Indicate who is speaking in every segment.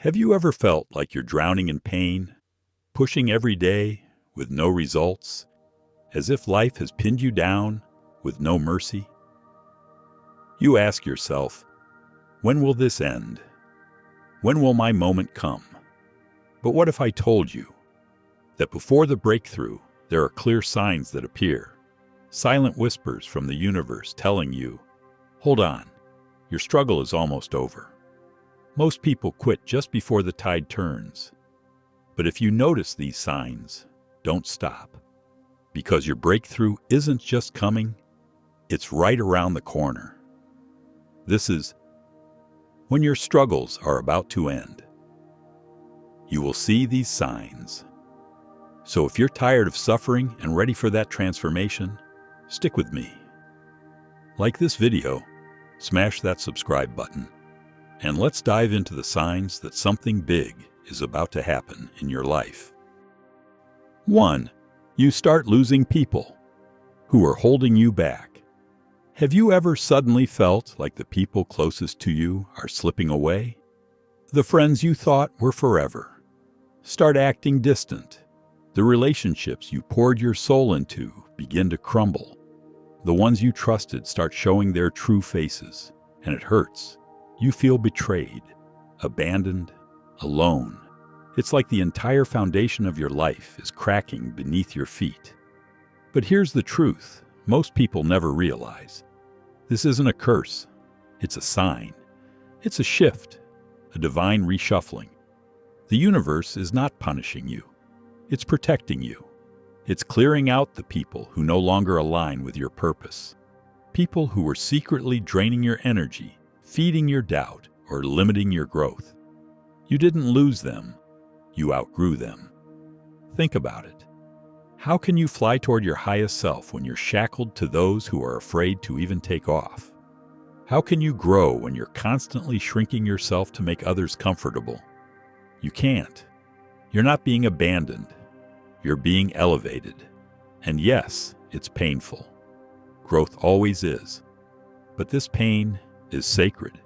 Speaker 1: Have you ever felt like you're drowning in pain, pushing every day with no results, as if life has pinned you down with no mercy? You ask yourself, when will this end? When will my moment come? But what if I told you that before the breakthrough, there are clear signs that appear, silent whispers from the universe telling you, hold on, your struggle is almost over. Most people quit just before the tide turns. But if you notice these signs, don't stop. Because your breakthrough isn't just coming, it's right around the corner. This is when your struggles are about to end. You will see these signs. So if you're tired of suffering and ready for that transformation, stick with me. Like this video, smash that subscribe button, and let's dive into the signs that something big is about to happen in your life. 1. You start losing people who are holding you back. Have you ever suddenly felt like the people closest to you are slipping away? The friends you thought were forever start acting distant. The relationships you poured your soul into begin to crumble. The ones you trusted start showing their true faces, and it hurts. You feel betrayed, abandoned, alone. It's like the entire foundation of your life is cracking beneath your feet. But here's the truth most people never realize. This isn't a curse. It's a sign. It's a shift, a divine reshuffling. The universe is not punishing you. It's protecting you. It's clearing out the people who no longer align with your purpose. People who were secretly draining your energy, feeding your doubt, or limiting your growth. You didn't lose them. You outgrew them. Think about it. How can you fly toward your highest self when you're shackled to those who are afraid to even take off? How can you grow when you're constantly shrinking yourself to make others comfortable? You can't. You're not being abandoned. You're being elevated. And yes, it's painful. Growth always is. But this pain is sacred.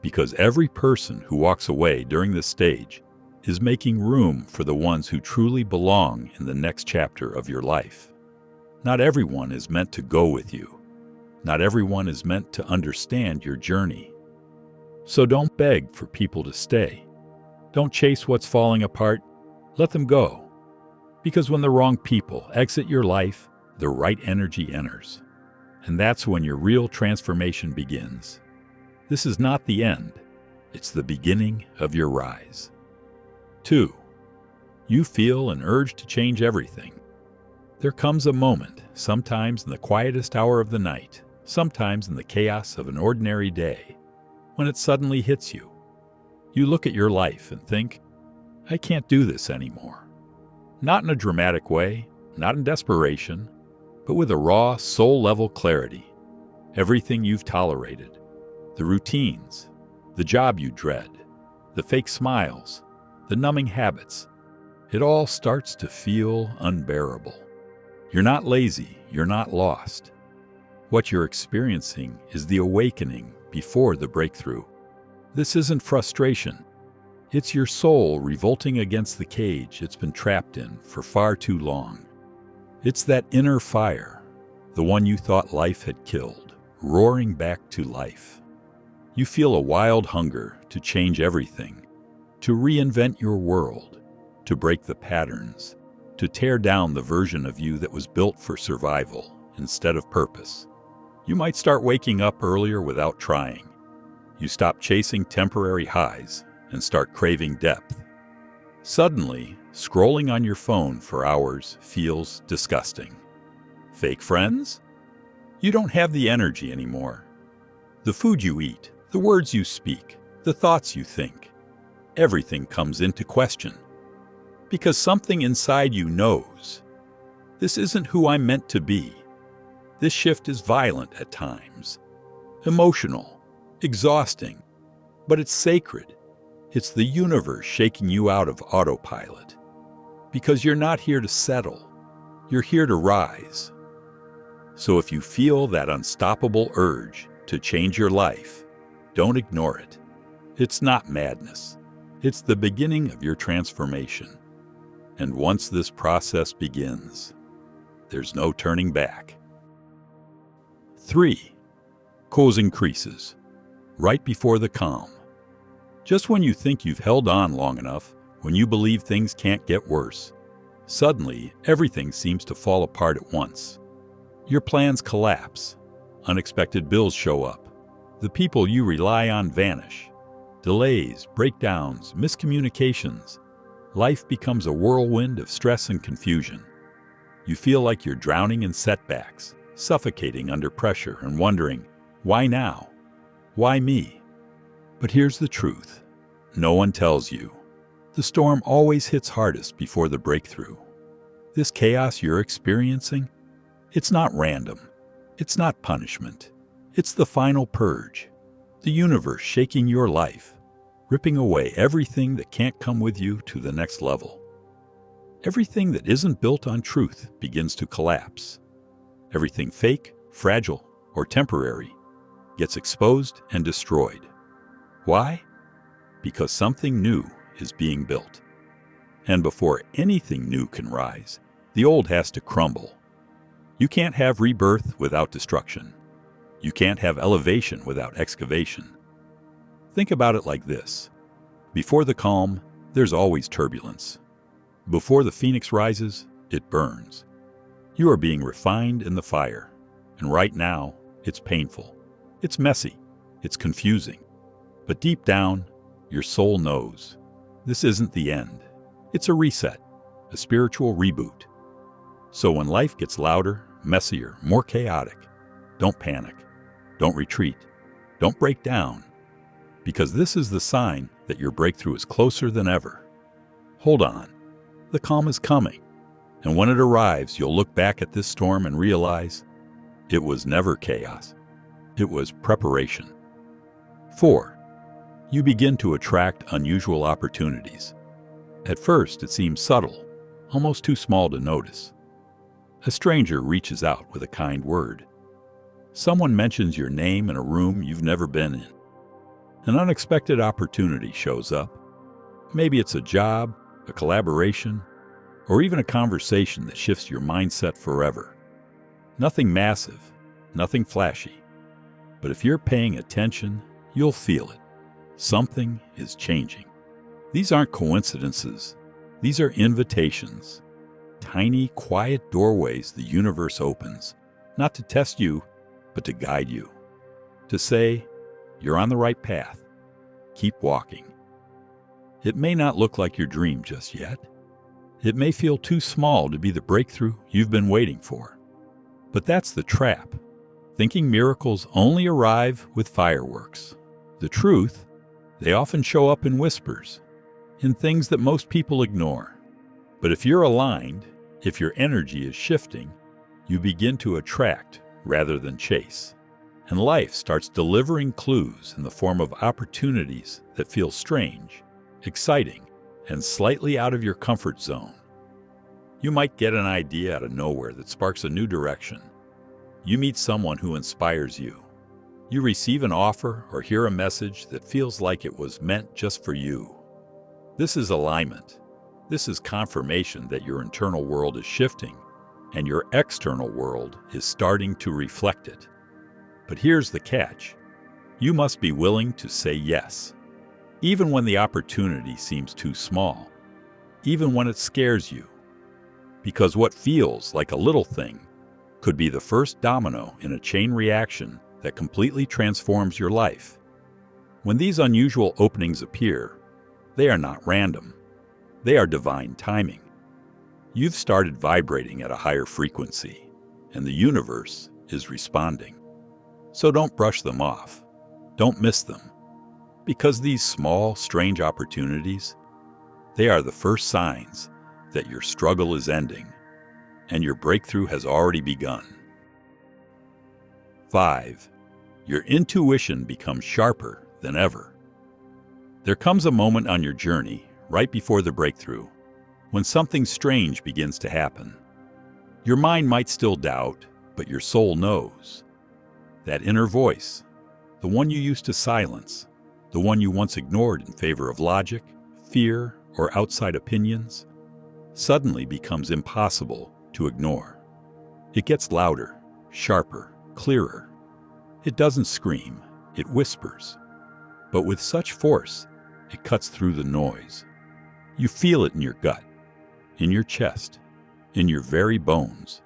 Speaker 1: Because every person who walks away during this stage is making room for the ones who truly belong in the next chapter of your life. Not everyone is meant to go with you. Not everyone is meant to understand your journey. So don't beg for people to stay. Don't chase what's falling apart. Let them go. Because when the wrong people exit your life, the right energy enters. And that's when your real transformation begins. This is not the end. It's the beginning of your rise. 2. You feel an urge to change everything. There comes a moment, sometimes in the quietest hour of the night, sometimes in the chaos of an ordinary day, when it suddenly hits you. You look at your life and think, I can't do this anymore. Not in a dramatic way, not in desperation, but with a raw, soul-level clarity. Everything you've tolerated, the routines, the job you dread, the fake smiles, the numbing habits, it all starts to feel unbearable. You're not lazy, you're not lost. What you're experiencing is the awakening before the breakthrough. This isn't frustration. It's your soul revolting against the cage it's been trapped in for far too long. It's that inner fire, the one you thought life had killed, roaring back to life. You feel a wild hunger to change everything, to reinvent your world, to break the patterns, to tear down the version of you that was built for survival instead of purpose. You might start waking up earlier without trying. You stop chasing temporary highs and start craving depth. Suddenly, scrolling on your phone for hours feels disgusting. Fake friends? You don't have the energy anymore. The food you eat, the words you speak, the thoughts you think, everything comes into question. Because something inside you knows, this isn't who I'm meant to be. This shift is violent at times, emotional, exhausting, but it's sacred. It's the universe shaking you out of autopilot. Because you're not here to settle, you're here to rise. So if you feel that unstoppable urge to change your life, don't ignore it. It's not madness. It's the beginning of your transformation. And once this process begins, there's no turning back. 3. Closing creases. Right before the calm. Just when you think you've held on long enough, when you believe things can't get worse, suddenly everything seems to fall apart at once. Your plans collapse. Unexpected bills show up. The people you rely on vanish. Delays, breakdowns, miscommunications. Life becomes a whirlwind of stress and confusion. You feel like you're drowning in setbacks, suffocating under pressure and wondering, why now? Why me? But here's the truth. No one tells you. The storm always hits hardest before the breakthrough. This chaos you're experiencing, it's not random. It's not punishment. It's the final purge. The universe shaking your life, ripping away everything that can't come with you to the next level. Everything that isn't built on truth begins to collapse. Everything fake, fragile, or temporary gets exposed and destroyed. Why? Because something new is being built. And before anything new can rise, the old has to crumble. You can't have rebirth without destruction. You can't have elevation without excavation. Think about it like this. Before the calm, there's always turbulence. Before the phoenix rises, it burns. You are being refined in the fire. And right now, it's painful. It's messy. It's confusing. But deep down, your soul knows. This isn't the end. It's a reset, a spiritual reboot. So when life gets louder, messier, more chaotic, don't panic. Don't retreat. Don't break down. Because this is the sign that your breakthrough is closer than ever. Hold on. The calm is coming. And when it arrives, you'll look back at this storm and realize it was never chaos. It was preparation. 4. You begin to attract unusual opportunities. At first, it seems subtle, almost too small to notice. A stranger reaches out with a kind word. Someone mentions your name in a room you've never been in. An unexpected opportunity shows up. Maybe it's a job, a collaboration, or even a conversation that shifts your mindset forever. Nothing massive, nothing flashy. But if you're paying attention, you'll feel it. Something is changing. These aren't coincidences. These are invitations. Tiny, quiet doorways the universe opens, not to test you, but to guide you. To say, you're on the right path. Keep walking. It may not look like your dream just yet. It may feel too small to be the breakthrough you've been waiting for. But that's the trap. Thinking miracles only arrive with fireworks. The truth, they often show up in whispers, in things that most people ignore. But if you're aligned, if your energy is shifting, you begin to attract rather than chase. And life starts delivering clues in the form of opportunities that feel strange, exciting, and slightly out of your comfort zone. You might get an idea out of nowhere that sparks a new direction. You meet someone who inspires you. You receive an offer or hear a message that feels like it was meant just for you. This is alignment. This is confirmation that your internal world is shifting and your external world is starting to reflect it. But here's the catch. You must be willing to say yes, even when the opportunity seems too small, even when it scares you. Because what feels like a little thing could be the first domino in a chain reaction that completely transforms your life. When these unusual openings appear, they are not random. They are divine timing. You've started vibrating at a higher frequency, and the universe is responding. So don't brush them off. Don't miss them. Because these small, strange opportunities, they are the first signs that your struggle is ending, and your breakthrough has already begun. 5. Your intuition becomes sharper than ever. There comes a moment on your journey, right before the breakthrough, when something strange begins to happen. Your mind might still doubt, but your soul knows. That inner voice, the one you used to silence, the one you once ignored in favor of logic, fear, or outside opinions suddenly becomes impossible to ignore. It gets louder, sharper, clearer. It doesn't scream, it whispers. But with such force, it cuts through the noise. You feel it in your gut, in your chest, in your very bones.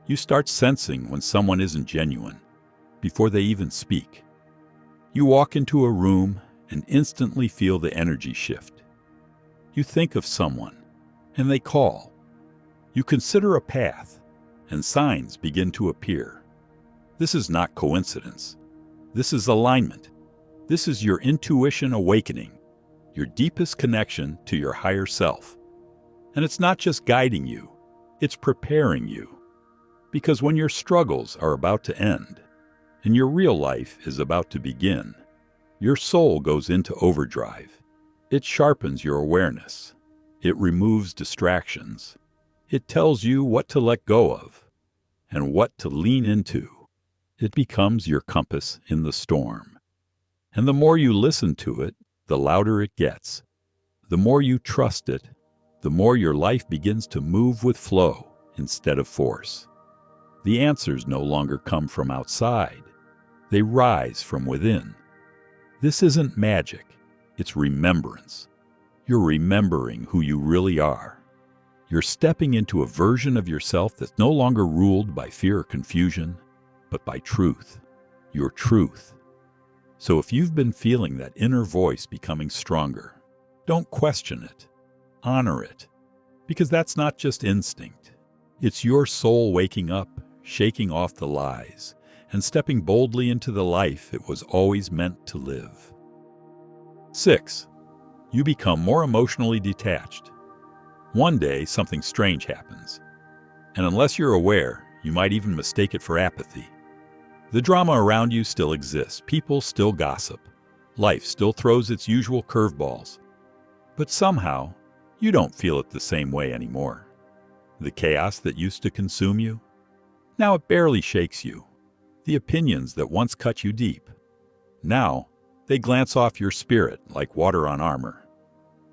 Speaker 1: You start sensing when someone isn't genuine before they even speak. You walk into a room and instantly feel the energy shift. You think of someone, and they call. You consider a path, and signs begin to appear. This is not coincidence. This is alignment. This is your intuition awakening, your deepest connection to your higher self. And it's not just guiding you, it's preparing you. Because when your struggles are about to end, and your real life is about to begin, your soul goes into overdrive. It sharpens your awareness. It removes distractions. It tells you what to let go of and what to lean into. It becomes your compass in the storm. And the more you listen to it, the louder it gets. The more you trust it, the more your life begins to move with flow instead of force. The answers no longer come from outside. They rise from within. This isn't magic, it's remembrance. You're remembering who you really are. You're stepping into a version of yourself that's no longer ruled by fear or confusion, but by truth, your truth. So if you've been feeling that inner voice becoming stronger, don't question it. Honor it. Because that's not just instinct. It's your soul waking up, shaking off the lies, and stepping boldly into the life it was always meant to live. 6. You become more emotionally detached. One day, something strange happens. And unless you're aware, you might even mistake it for apathy. The drama around you still exists. People still gossip. Life still throws its usual curveballs. But somehow, you don't feel it the same way anymore. The chaos that used to consume you, now it barely shakes you. The opinions that once cut you deep, now they glance off your spirit like water on armor.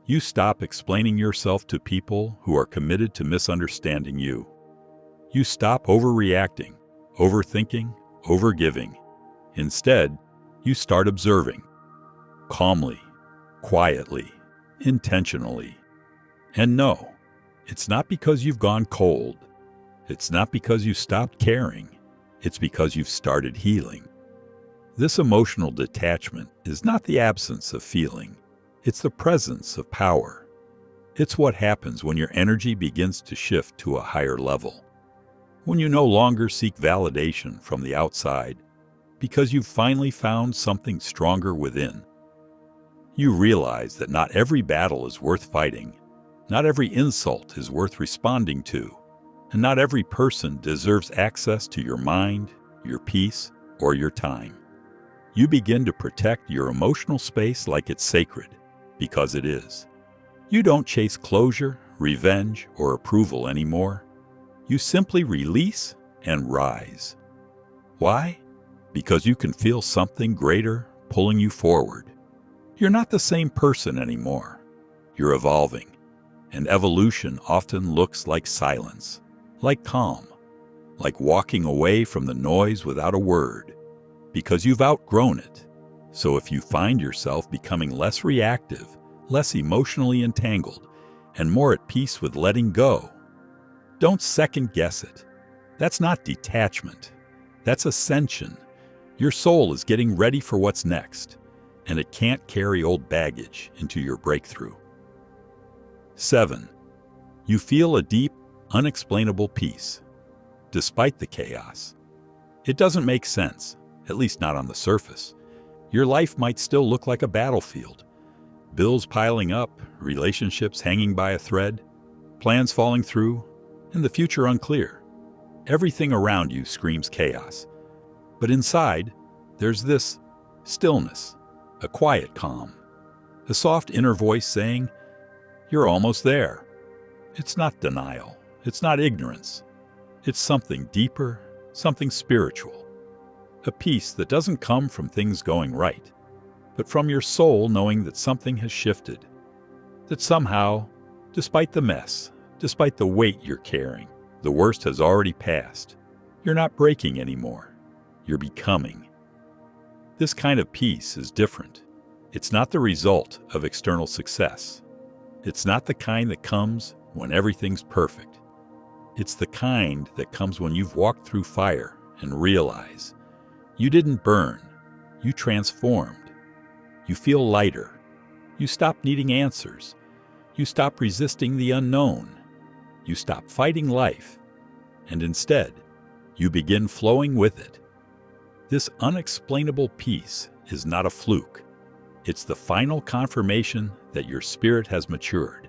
Speaker 1: You stop explaining yourself to people who are committed to misunderstanding you. You stop overreacting, overthinking, overgiving. Instead, you start observing, calmly, quietly, intentionally. And no, it's not because you've gone cold. It's not because you stopped caring. It's because you've started healing. This emotional detachment is not the absence of feeling. It's the presence of power. It's what happens when your energy begins to shift to a higher level. When you no longer seek validation from the outside because you've finally found something stronger within. You realize that not every battle is worth fighting. Not every insult is worth responding to. And not every person deserves access to your mind, your peace, or your time. You begin to protect your emotional space like it's sacred, because it is. You don't chase closure, revenge, or approval anymore. You simply release and rise. Why? Because you can feel something greater pulling you forward. You're not the same person anymore. You're evolving, and evolution often looks like silence. Like calm, like walking away from the noise without a word, because you've outgrown it. So if you find yourself becoming less reactive, less emotionally entangled, and more at peace with letting go, don't second guess it. That's not detachment. That's ascension. Your soul is getting ready for what's next, and it can't carry old baggage into your breakthrough. 7. You feel a deep, unexplainable peace, despite the chaos. It doesn't make sense, at least not on the surface. Your life might still look like a battlefield. Bills piling up, relationships hanging by a thread, plans falling through, and the future unclear. Everything around you screams chaos. But inside, there's this stillness, a quiet calm, a soft inner voice saying, "You're almost there." It's not denial. It's not ignorance. It's something deeper, something spiritual. A peace that doesn't come from things going right, but from your soul knowing that something has shifted. That somehow, despite the mess, despite the weight you're carrying, the worst has already passed. You're not breaking anymore. You're becoming. This kind of peace is different. It's not the result of external success. It's not the kind that comes when everything's perfect. It's the kind that comes when you've walked through fire and realize you didn't burn, you transformed. You feel lighter. You stop needing answers. You stop resisting the unknown. You stop fighting life. And instead, you begin flowing with it. This unexplainable peace is not a fluke. It's the final confirmation that your spirit has matured.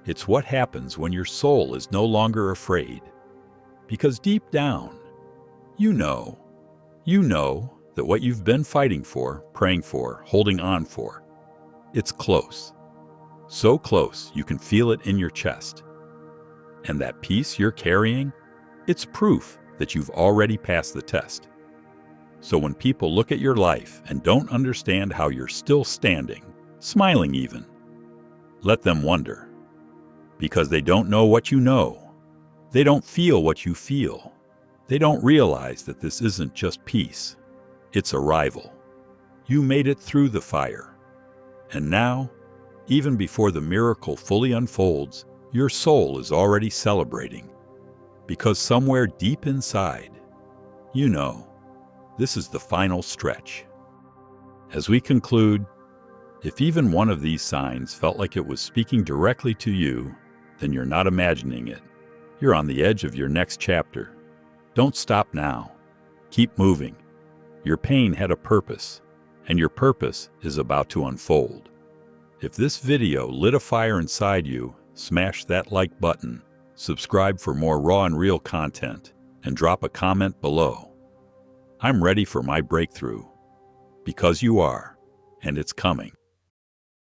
Speaker 1: It's what happens when your soul is no longer afraid. Because deep down, you know that what you've been fighting for, praying for, holding on for, it's close. So close you can feel it in your chest. And that peace you're carrying, it's proof that you've already passed the test. So when people look at your life and don't understand how you're still standing, smiling even, let them wonder. Because they don't know what you know. They don't feel what you feel. They don't realize that this isn't just peace. It's arrival. You made it through the fire. And now, even before the miracle fully unfolds, your soul is already celebrating. Because somewhere deep inside, you know, this is the final stretch. As we conclude, if even one of these signs felt like it was speaking directly to you, then you're not imagining it. You're on the edge of your next chapter. Don't stop now. Keep moving. Your pain had a purpose, and your purpose is about to unfold. If this video lit a fire inside you, smash that like button, subscribe for more raw and real content, and drop a comment below. I'm ready for my breakthrough. Because you are, and it's coming.